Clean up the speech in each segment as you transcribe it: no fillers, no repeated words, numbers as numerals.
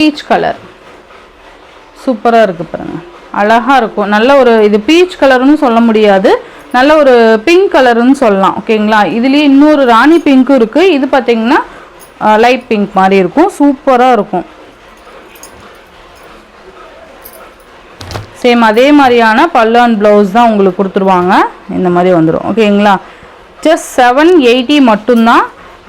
Peach colour சூப்பராக இருக்குது பாருங்கள், அழகாக இருக்கும். நல்ல ஒரு இது பீச் கலர்னு சொல்ல முடியாது, நல்ல ஒரு பிங்க் கலர்னு சொல்லலாம். ஓகேங்களா, இதுலேயே இன்னொரு ராணி பிங்க்கும் இருக்குது. இது பார்த்திங்கன்னா லைட் பிங்க் மாதிரி இருக்கும், சூப்பராக இருக்கும். சேம் அதே மாதிரியான பல்லு அண்ட் ப்ளவுஸ் தான் உங்களுக்கு கொடுத்துருவாங்க. இந்த மாதிரி வந்துடும். ஓகேங்களா, ஜஸ்ட் 780 மட்டும்தான்.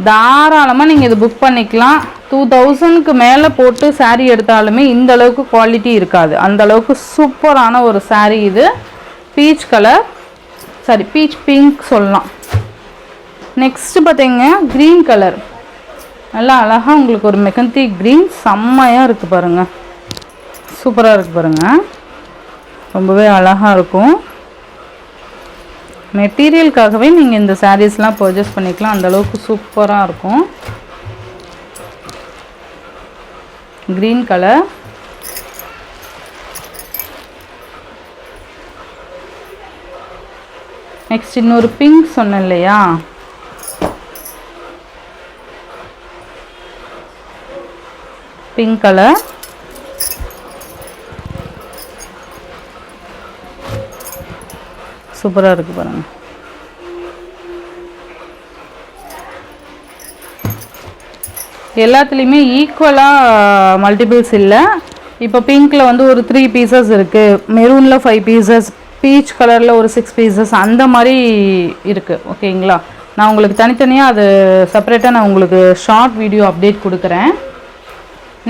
தாராளமாக நீங்கள் இது புக் பண்ணிக்கலாம். 2000க்கு மேலே போட்டு சாரீ எடுத்தாலுமே இந்த அளவுக்கு குவாலிட்டி இருக்காது. அந்த அளவுக்கு சூப்பரான ஒரு சாரீ இது. Peach colour, sorry beach pink சொல்லலாம். நெக்ஸ்ட்டு பார்த்தீங்க க்ரீன் கலர், நல்லா அழகாக உங்களுக்கு ஒரு மெகந்தி க்ரீன் செம்மையாக இருக்குது பாருங்கள், சூப்பராக இருக்குது பாருங்கள், ரொம்பவே அழகாக இருக்கும். மெட்டீரியலுக்காகவே நீங்கள் இந்த சாரீஸ்லாம் பர்ச்சேஸ் பண்ணிக்கலாம், அந்தளவுக்கு சூப்பராக இருக்கும். க்ரீன் கலர், நெக்ஸ்ட் இன்னொரு பிங்க் சொன்னேன் இல்லையா, பிங்க் கலர், சூப்பராக இருக்குது பாருங்கள். எல்லாத்துலேயுமே ஈக்குவலாக மல்டிபிள்ஸ் இல்லை. இப்போ பிங்க்கில் வந்து ஒரு 3 பீசஸ் இருக்குது, மெரூனில் 5 பீசஸ், பீச் கலரில் ஒரு 6 பீசஸ், அந்த மாதிரி இருக்குது. ஓகேங்களா, நான் உங்களுக்கு தனித்தனியாக அது செப்பரேட்டாக நான் உங்களுக்கு ஷார்ட் வீடியோ அப்டேட் கொடுக்குறேன்.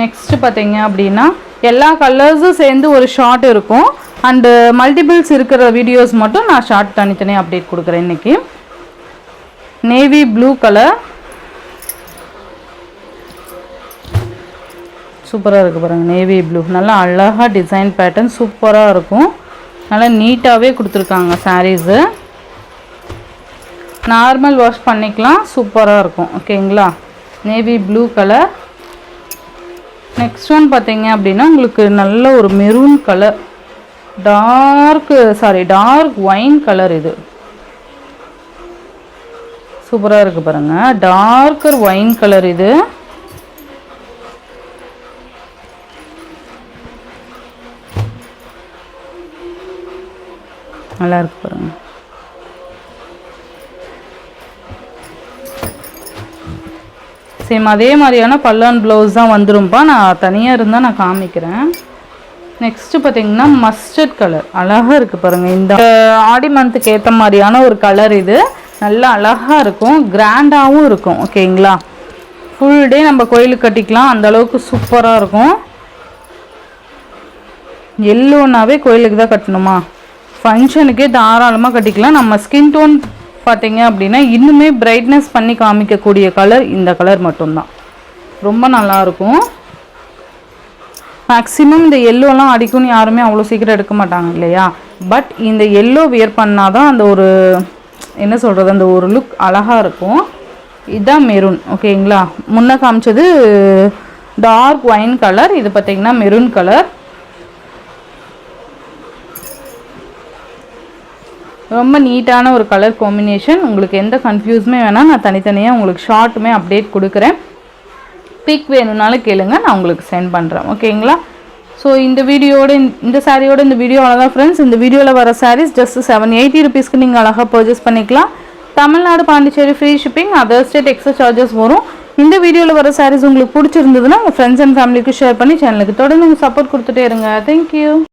நெக்ஸ்ட்டு பார்த்தீங்க அப்படின்னா எல்லா கலர்ஸும் சேர்ந்து ஒரு ஷார்ட் இருக்கும், அண்டு மல்டிபிள்ஸ் இருக்கிற வீடியோஸ் மட்டும் நான் ஷார்ட் தனித்தனியாக அப்டேட் கொடுக்குறேன். இன்றைக்கி நேவி ப்ளூ கலர், சூப்பராக இருக்குது பாருங்கள். நேவி ப்ளூ நல்லா அழகாக டிசைன் பேட்டர்ன் சூப்பராக இருக்கும், நல்லா நீட்டாகவே கொடுத்துருக்காங்க. சாரீஸு நார்மல் வாஷ் பண்ணிக்கலாம், சூப்பராக இருக்கும். ஓகேங்களா, navy blue colour. Next one பார்த்தீங்க அப்படின்னா உங்களுக்கு நல்ல ஒரு maroon colour, dark wine colour, இது சூப்பராக இருக்குது பாருங்கள், டார்க்கர் ஒயின் கலர், இது நல்லா இருக்கு பாருங்கள். சேம் அதே மாதிரியான பல்லான் ப்ளவுஸ் தான் வந்துரும்பா, நான் தனியாக இருந்தால் நான் காமிக்கிறேன். நெக்ஸ்ட்டு பார்த்தீங்கன்னா மஸ்டர்ட் கலர், அழகாக இருக்குது பாருங்கள். இந்த ஆடி மந்த்துக்கு ஏற்ற மாதிரியான ஒரு கலர், இது நல்லா அழகாக இருக்கும், கிராண்டாகவும் இருக்கும். ஓகேங்களா, ஃபுல் டே நம்ம கோயிலுக்கு கட்டிக்கலாம், அந்த அளவுக்கு சூப்பராக இருக்கும். எல்லோனாவே கோயிலுக்கு தான் கட்டணுமா, ஃபங்க்ஷனுக்கே தாராளமாக கட்டிக்கலாம். நம்ம ஸ்கின் டோன் பார்த்தீங்க அப்படின்னா இன்னுமே பிரைட்னஸ் பண்ணி காமிக்கக்கூடிய கலர் இந்த கலர் மட்டும்தான், ரொம்ப நல்லாயிருக்கும். மேக்ஸிமம் இந்த எல்லோலாம் அடிக்கும்னு யாருமே அவ்வளோ சீக்கிரம் எடுக்க மாட்டாங்க இல்லையா, பட் இந்த எல்லோ வியர் பண்ணால் தான் அந்த ஒரு என்ன சொல்கிறது, அந்த ஒரு லுக் அழகாக இருக்கும். இதுதான் மெரூன். ஓகேங்களா, முன்ன காமிச்சது டார்க் ஒயின் கலர், இது பார்த்திங்கன்னா மெரூன் கலர். ரொம்ப நீட்டான ஒரு கலர் காம்பினேஷன். உங்களுக்கு எந்த கன்ஃபியூஸுமே வேணால் நான் தனித்தனியாக உங்களுக்கு ஷார்ட்டுமே அப்டேட் கொடுக்குறேன். பிக் வேணும்னாலும் கேளுங்க, நான் உங்களுக்கு சென்ட் பண்ணுறேன். ஓகேங்களா, ஸோ இந்த வீடியோட இந்த சாரியோட இந்த வீடியோ அவ்வளோதான் ஃப்ரெண்ட்ஸ். இந்த வீடியோவில் வர சாரீஸ் ஜஸ்ட் 780 ருபீஸ்க்கு நீங்கள் அழகாக பர்ச்சேஸ் பண்ணிக்கலாம். Tamil Nadu, Pondicherry free shipping, other state extra charges வரும். இந்த வீடியோவில் வர சாரீஸ் உங்களுக்கு பிடிச்சிருந்ததுன்னா உங்கள் ஃப்ரெண்ட்ஸ் அண்ட் ஃபேமிலிக்கு ஷேர் பண்ணி சேனலுக்கு தொடர்ந்து சப்போர்ட் கொடுத்துட்டே இருங்க. தேங்க்யூ.